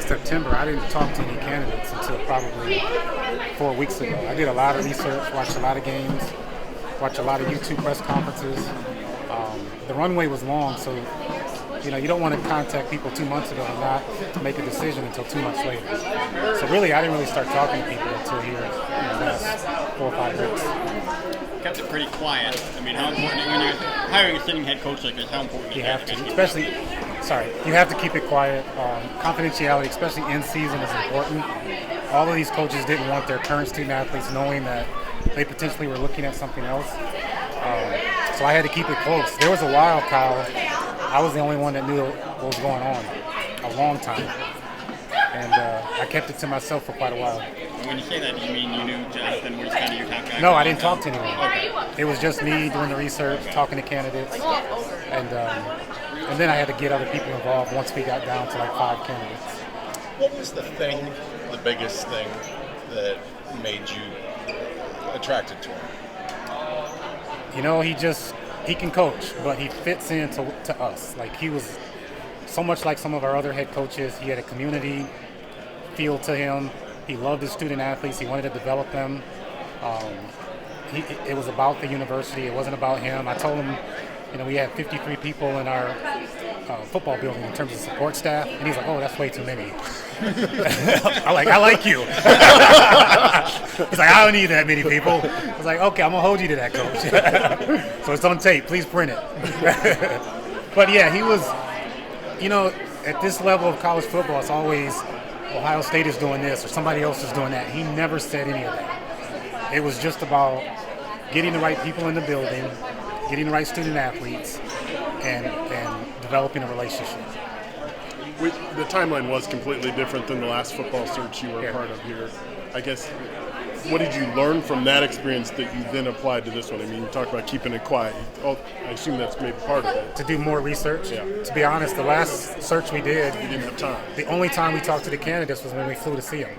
September, I didn't talk to any candidates until probably 4 weeks ago. I did a lot of research, watched a lot of games, watched a lot of YouTube press conferences. The runway was long, so you don't want to contact people 2 months ago and not make a decision until 2 months later. So really, I didn't really start talking to people until here in the last 4 or 5 weeks. Kept it pretty quiet. I mean, how important when you're hiring a sitting head coach like this? How important You is have that? to, you have to keep it quiet. Confidentiality, especially in season, is important. All of these coaches didn't want their current student athletes knowing that they potentially were looking at something else. So I had to keep it close. There was a while, Kyle, I was the only one that knew what was going on a long time. And I kept it to myself for quite a while. When you say that, do you mean you knew Jonathan was kind of your top guy? No, I didn't talk to anyone. Okay. It was just me doing the research, talking to candidates, and then I had to get other people involved once we got down to like 5 candidates. What was the biggest thing that made you attracted to him? He can coach, but he fits into us. Like, he was so much like some of our other head coaches. He had a community feel to him. He loved his student athletes. He wanted to develop them. It was about the university. It wasn't about him. I told him, we had 53 people in our football building in terms of support staff, and he's like, "Oh, that's way too many." I like you. He's like, "I don't need that many people." I was like, "Okay, I'm gonna hold you to that, coach." So it's on tape. Please print it. But yeah, he was. At this level of college football, it's always Ohio State is doing this or somebody else is doing that. He never said any of that. It was just about getting the right people in the building, getting the right student athletes, and developing a relationship. The timeline was completely different than the last football search you were a part of here. I guess, what did you learn from that experience that you then applied to this one? I mean, you talk about keeping it quiet. I assume that's maybe part of it. To do more research. Yeah. To be honest, the last search we did, You didn't have time. the only time we talked to the candidates was when we flew to see them.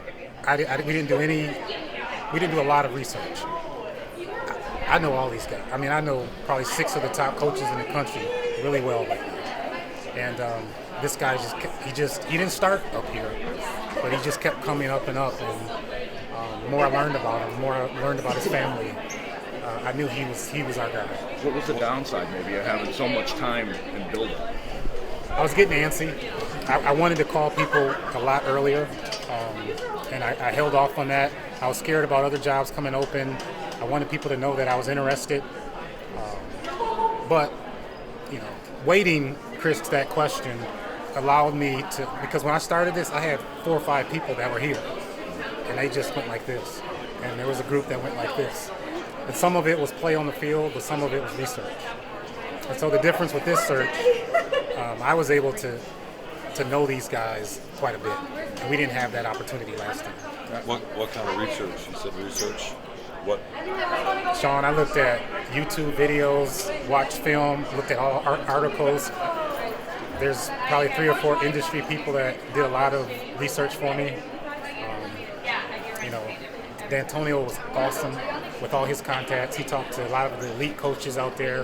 We didn't do a lot of research. I know all these guys. I mean, I know probably 6 of the top coaches in the country really well right now. And this guy he didn't start up here, but he just kept coming up and up. And the more I learned about him, the more I learned about his family, I knew he was our guy. What was the downside maybe of having so much time in building? I was getting antsy. I wanted to call people a lot earlier, and I held off on that. I was scared about other jobs coming open. I wanted people to know that I was interested. But, waiting, Chris, to that question allowed me to, because when I started this, I had 4 or 5 people that were here, and they just went like this. And there was a group that went like this. And some of it was play on the field, but some of it was research. And so the difference with this search, I was able to know these guys quite a bit. And we didn't have that opportunity last time. What kind of research? You said research. What? Sean, I looked at YouTube videos, watched film, looked at all articles. There's probably 3 or 4 industry people that did a lot of research for me. D'Antonio was awesome with all his contacts. He talked to a lot of the elite coaches out there,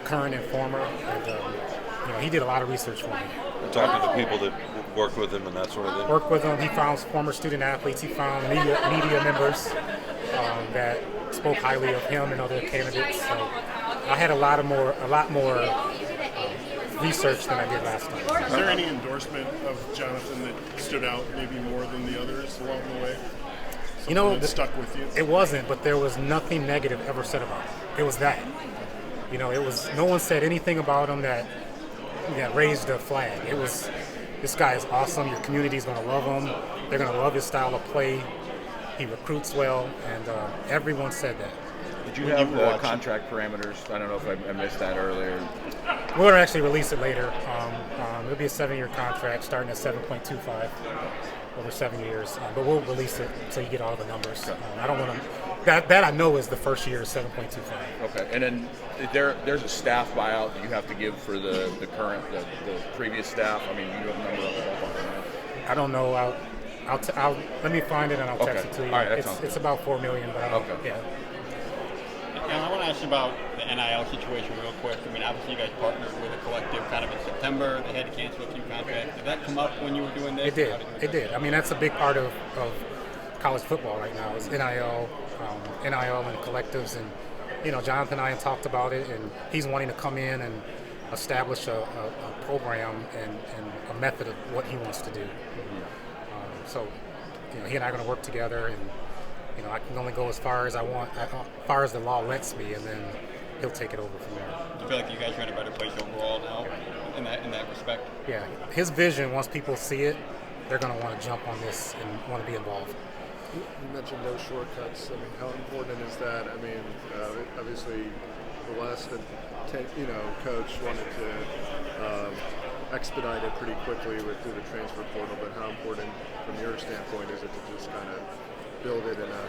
current and former, and he did a lot of research for me. Talking to people that worked with him and that sort of thing. Worked with him. He found former student athletes. He found media members that spoke highly of him and other candidates. So I had a lot more research than I did last time. Is there any endorsement of Jonathan that stood out maybe more than the others along the way? That stuck with you? It wasn't, but there was nothing negative ever said about him. It was that. It was, no one said anything about him that raised a flag. It was, this guy is awesome. Your community's going to love him. They're going to love his style of play. He recruits well, and everyone said that. Did you have the contract parameters? I don't know if I missed that earlier. We're going to actually release it later. It'll be a 7-year contract starting at 7.25 over 7 years, but we'll release it so you get all the numbers. I don't want to. That I know is the first year is 7.25. Okay, and then there's a staff buyout that you have to give for the current the previous staff. I mean, you have a number of them. I don't know. I'll let me find it and I'll text it to you. All right, it's about $4 million, but I don't, okay. Yeah. And I want to ask you about the NIL situation real quick. I mean, obviously you guys partnered with a collective kind of in September. They had to cancel a few contracts. Did that come up when you were doing this? It did. It did. I mean, that's a big part of college football right now is NIL and collectives. And, you know, Jonathan and I talked about it, and he's wanting to come in and establish a program and a method of what he wants to do. So, you know, he and I are going to work together, and, you know, I can only go as far as I want, as far as the law lets me, and then he'll take it over from there. Do you feel like you guys are in a better place overall now in that respect? Yeah. His vision, once people see it, they're going to want to jump on this and want to be involved. You mentioned no shortcuts. I mean, how important is that? I mean, obviously, the last coach wanted to expedite it pretty quickly through the transfer portal. But how important, from your standpoint, is it to just kind of build it in a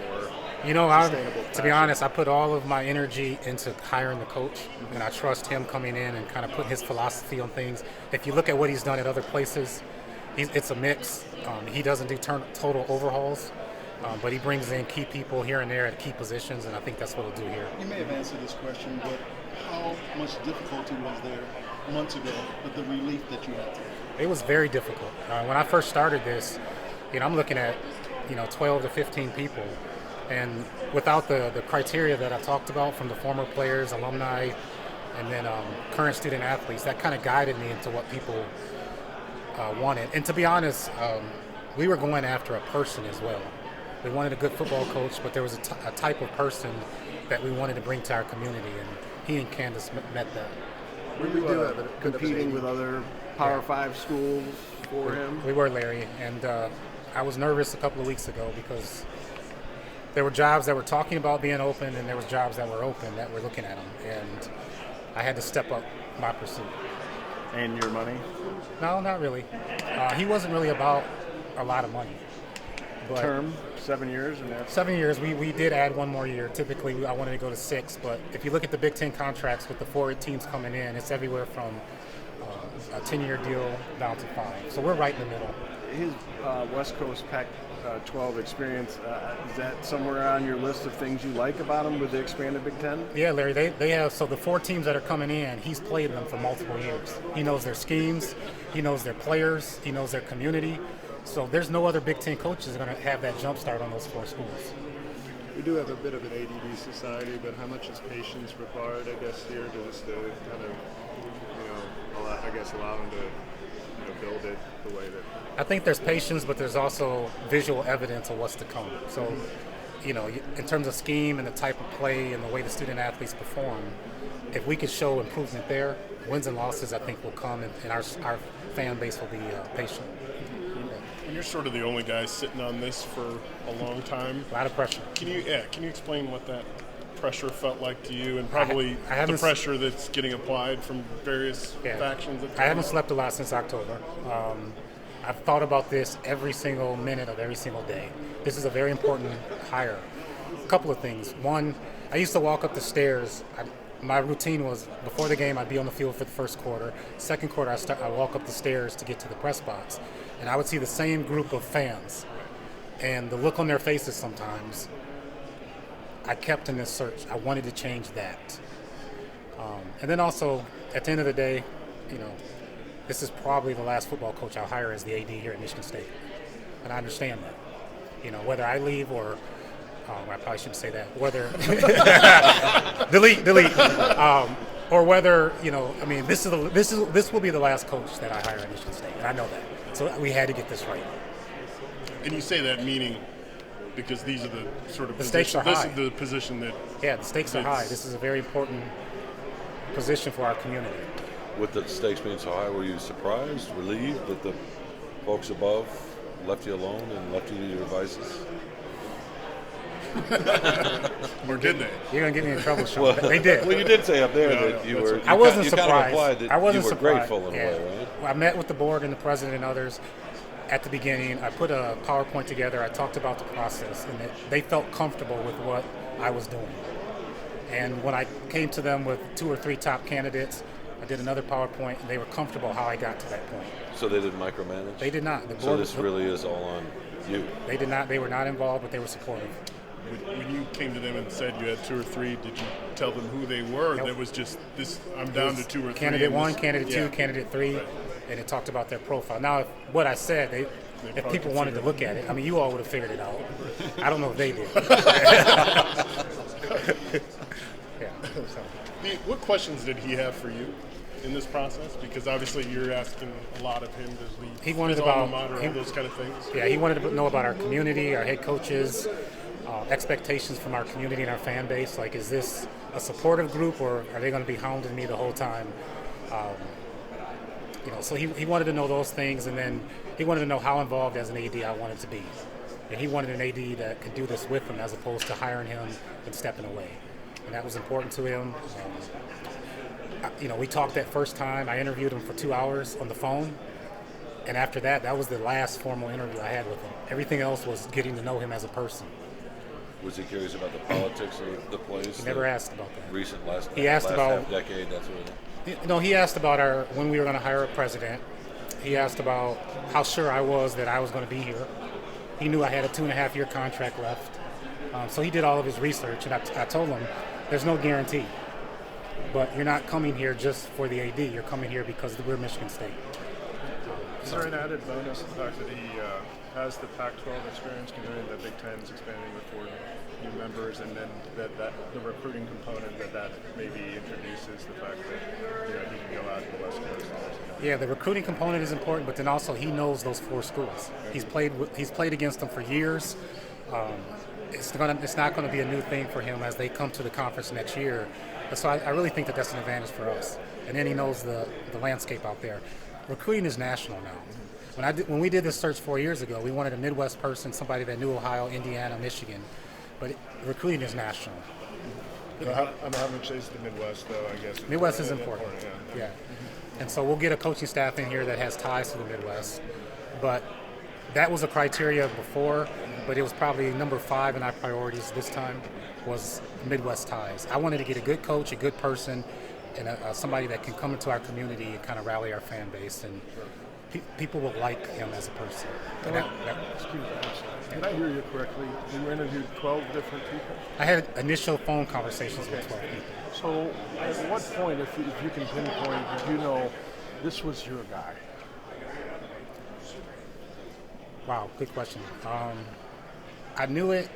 more sustainable fashion? To be honest, I put all of my energy into hiring the coach, and I trust him coming in and kind of putting his philosophy on things. If you look at what he's done at other places, it's a mix. He doesn't do total overhauls, but he brings in key people here and there at key positions, and I think that's what he'll do here. You may have answered this question, but how much difficulty was there months ago with the relief that you had? It was very difficult. When I first started this, you know, I'm looking at 12 to 15 people, and without the criteria that I talked about from the former players, alumni, and then current student athletes, that kind of guided me into what people wanted. And to be honest, we were going after a person as well. We wanted a good football coach, but there was a type of person that we wanted to bring to our community, and he and Candace met that. Were you competing with other Power 5 schools for him? We were, Larry, and I was nervous a couple of weeks ago because there were jobs that were talking about being open, and there was jobs that were open that were looking at them, and I had to step up my pursuit. And your money? No, not really. He wasn't really about a lot of money. But term, 7 years? 7 years. We did add one more year. Typically, I wanted to go to 6, but if you look at the Big Ten contracts with the 4 teams coming in, it's everywhere from a 10-year deal down to 5. So we're right in the middle. His West Coast Pac-12 experience, is that somewhere on your list of things you like about him with the expanded Big Ten? Yeah, Larry, they have, so the 4 teams that are coming in, he's played them for multiple years. He knows their schemes, he knows their players, he knows their community. So there's no other Big Ten coaches that are going to have that jump start on those 4 schools. We do have a bit of an ADD society, but how much is patience required, I guess, here to just kind of, allow them to build it the way that... I think there's patience, but there's also visual evidence of what's to come. So, in terms of scheme and the type of play and the way the student athletes perform, if we could show improvement there, wins and losses, I think, will come, and our fan base will be patient. And you're sort of the only guy sitting on this for a long time. A lot of pressure. Can you explain what that pressure felt like to you, and probably the pressure that's getting applied from various factions? I haven't slept a lot since October. I've thought about this every single minute of every single day. This is a very important hire. A couple of things. One, I used to walk up the stairs. My routine was before the game, I'd be on the field for the first quarter. Second quarter, I walk up the stairs to get to the press box, and I would see the same group of fans, and the look on their faces sometimes. I kept in this search. I wanted to change that, and then also at the end of the day, this is probably the last football coach I'll hire as the AD here at Michigan State, and I understand that. Whether I leave or I probably shouldn't say that. Whether delete, or whether this will be the last coach that I hire at Michigan State, and I know that. So we had to get this right. And you say that meaning because these are the sort of the stakes are high. This is the position that the stakes are high. This is a very important position for our community. With the stakes being so high, were you surprised, relieved that the folks above left you alone and left you to your devices? Or did they? You're gonna get me in trouble, Sean. They did. Well, you did say up there that you were. I wasn't surprised. Kind of implied that I wasn't you were surprised. Grateful in a way, right? Well, I met with the board and the president and others at the beginning. I put a PowerPoint together. I talked about the process, and they felt comfortable with what I was doing. And when I came to them with 2 or 3 top candidates, I did another PowerPoint, and they were comfortable how I got to that point. So they didn't micromanage? They did not. So this really is all on you? They did not. They were not involved, but they were supportive. When you came to them and said you had 2 or 3, did you tell them who they were? Nope. That was just this. I'm down to 2 or 3. Candidate and 1, this- candidate 2, yeah. candidate 3, Right. and it talked about their profile. Now, if what I said, if probably people wanted to figured look at it, I mean, you all would have figured it out. I don't know if they did. Yeah. So. What questions did he have for you in this process? Because obviously you're asking a lot of him to lead. He wanted his about- alma mater, he- all those kind of things. Yeah, he wanted to know about our community, our head coaches, expectations from our community and our fan base. Like, is this a supportive group, or are they going to be hounding me the whole time? So he wanted to know those things, and then he wanted to know how involved as an AD I wanted to be. And he wanted an AD that could do this with him as opposed to hiring him and stepping away. And that was important to him. We talked that first time. I interviewed him for 2 hours on the phone. And after that, that was the last formal interview I had with him. Everything else was getting to know him as a person. Was he curious about the politics of the place? He never asked about that. Recent last He asked last about- half decade. That's what. He asked about when we were going to hire a president. He asked about how sure I was that I was going to be here. He knew I had a 2.5-year contract left. So he did all of his research, and I told him, there's no guarantee. But you're not coming here just for the AD. You're coming here because we're Michigan State. Is there an added bonus, the fact that he has the Pac-12 experience, considering that Big Ten is expanding with 4 new members, and then that the recruiting component that maybe introduces the fact that he can go out to the West Coast? Yeah, the recruiting component is important, but then also he knows those 4 schools. He's played against them for years. It's not going to be a new thing for him as they come to the conference next year. So I really think that that's an advantage for us. And then he knows the landscape out there. Recruiting is national now. When we did this search 4 years ago, we wanted a Midwest person, somebody that knew Ohio, Indiana, Michigan. But recruiting is national. How much is the Midwest, though, I guess? Midwest is important. Yeah. And so we'll get a coaching staff in here that has ties to the Midwest. But that was a criteria before, but it was probably number 5 in our priorities this time was Midwest ties. I wanted to get a good coach, a good person, and somebody that can come into our community and kind of rally our fan base. And people will like him as a person. Excuse me. Did I hear you correctly? You interviewed 12 different people? I had initial phone conversations with 12 people. So at what point, if you can pinpoint, did this was your guy? Wow, good question. I knew it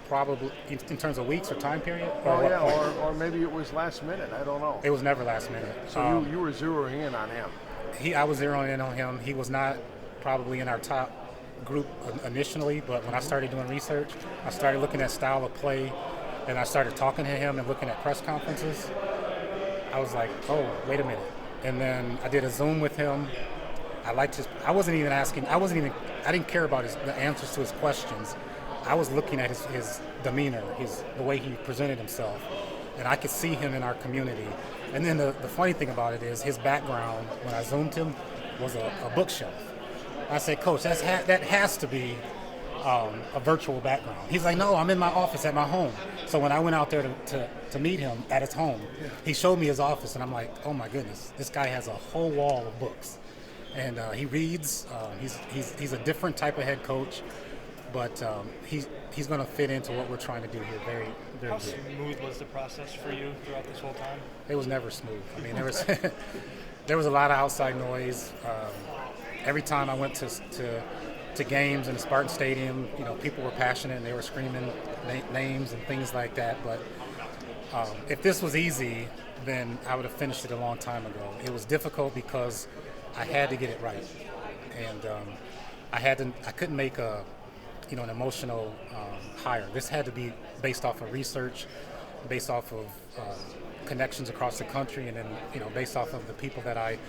probably in terms of weeks or time period. Or maybe it was last minute. I don't know. It was never last minute. So you were zeroing in on him. I was zeroing in on him. He was not probably in our top group initially, but when I started doing research, I started looking at style of play, and I started talking to him and looking at press conferences. I was like, oh, wait a minute. And then I did a Zoom with him. I didn't care about the answers to his questions. I was looking at his demeanor, the way he presented himself, and I could see him in our community. And then the funny thing about it is his background, when I Zoomed him, was a bookshelf. I said, Coach, that has to be a virtual background. He's like, no, I'm in my office at my home. So when I went out there to meet him at his home, he showed me his office, and I'm like, oh my goodness, this guy has a whole wall of books. And he reads. He's a different type of head coach, but he's going to fit into what we're trying to do here very, very How good. smooth was the process for you throughout this whole time? It was never smooth. I mean, there was a lot of outside noise. Every time I went to games in the Spartan Stadium, people were passionate and they were screaming names and things like that. But if this was easy, then I would have finished it a long time ago. It was difficult because I had to get it right, and I couldn't make an emotional hire. This had to be based off of research, based off of connections across the country, and then based off of the people that I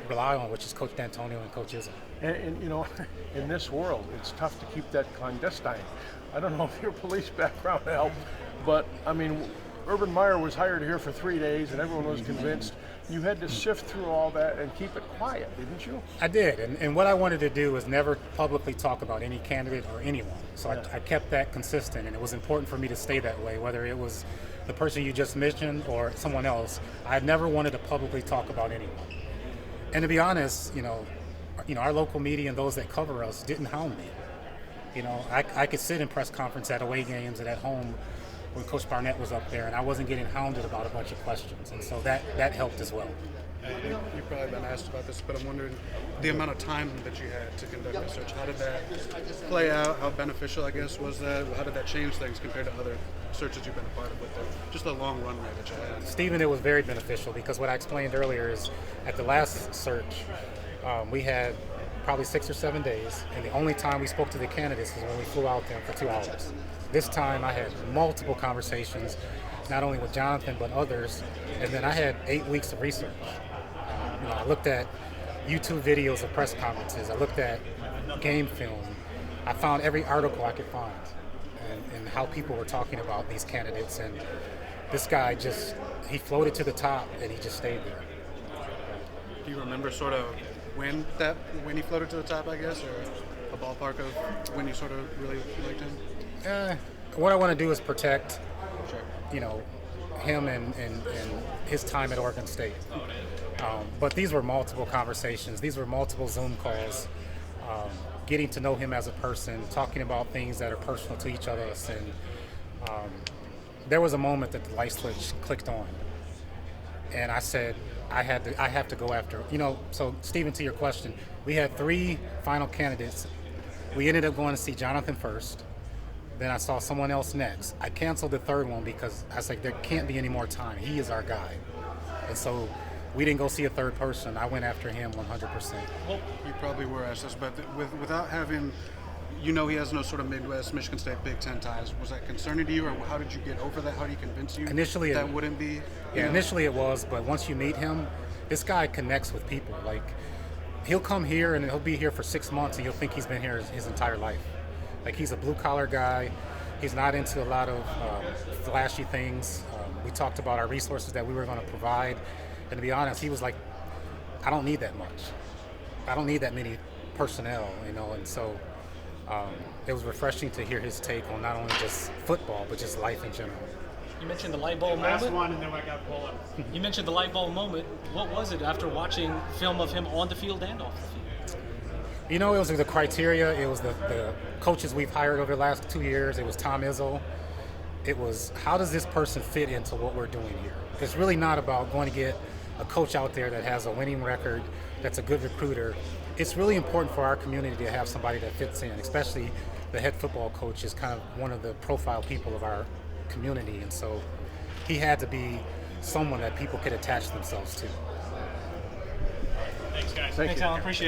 rely on, which is Coach D'Antonio and Coach Izzo. And in this world, it's tough to keep that clandestine. I don't know if your police background helped, but I mean, Urban Meyer was hired here for 3 days, and everyone was convinced. You had to sift through all that and keep it quiet, didn't you? I did, and what I wanted to do was never publicly talk about any candidate or anyone. So I kept that consistent, and it was important for me to stay that way, whether it was the person you just mentioned or someone else. I never wanted to publicly talk about anyone. And to be honest, our local media and those that cover us didn't hound me. You know, I could sit in press conference at away games and at home when Coach Barnett was up there, and I wasn't getting hounded about a bunch of questions, and so that helped as well. You've probably been asked about this, but I'm wondering the amount of time that you had to conduct research. How did that play out? How beneficial, I guess, was that? How did that change things compared to other searches you've been a part of with just the long runway that you had? Stephen, it was very beneficial because what I explained earlier is at the last search, we had probably 6 or 7 days, and the only time we spoke to the candidates is when we flew out there for 2 hours. This time I had multiple conversations, not only with Jonathan but others, and then I had 8 weeks of research. I looked at YouTube videos of press conferences. I looked at game film. I found every article I could find and how people were talking about these candidates. And this guy he floated to the top and he just stayed there. Do you remember sort of when he floated to the top, I guess, or a ballpark of when you sort of really liked him? What I want to do is protect, him and his time at Oregon State. But these were multiple conversations. These were multiple Zoom calls, getting to know him as a person, talking about things that are personal to each of us. And there was a moment that the light switch clicked on. And I said, I have to go after. So Stephen, to your question, we had 3 final candidates. We ended up going to see Jonathan first. Then I saw someone else next. I canceled the 3rd one because I was like, there can't be any more time. He is our guy. And so we didn't go see a 3rd person. I went after him 100%. Well, you probably were asked this, but without having, he has no sort of Midwest, Michigan State, Big Ten ties. Was that concerning to you, or how did you get over that? How do you convince you initially that wouldn't be? Initially it was, but once you meet him, this guy connects with people. Like, he'll come here and he'll be here for 6 months and you'll think he's been here his entire life. Like, he's a blue-collar guy. He's not into a lot of flashy things. We talked about our resources that we were going to provide. And to be honest, he was like, I don't need that much. I don't need that many personnel, and so it was refreshing to hear his take on not only just football, but just life in general. You mentioned the light bulb moment. Last one, and then I got pulled up. You mentioned the light bulb moment. What was it after watching film of him on the field and off the field? It was the criteria. It was the coaches we've hired over the last 2 years. It was Tom Izzo. It was, how does this person fit into what we're doing here? It's really not about going to get a coach out there that has a winning record, that's a good recruiter. It's really important for our community to have somebody that fits in, especially the head football coach is kind of one of the profile people of our community. And so he had to be someone that people could attach themselves to. Thanks, guys. Thanks, Alan. Appreciate it.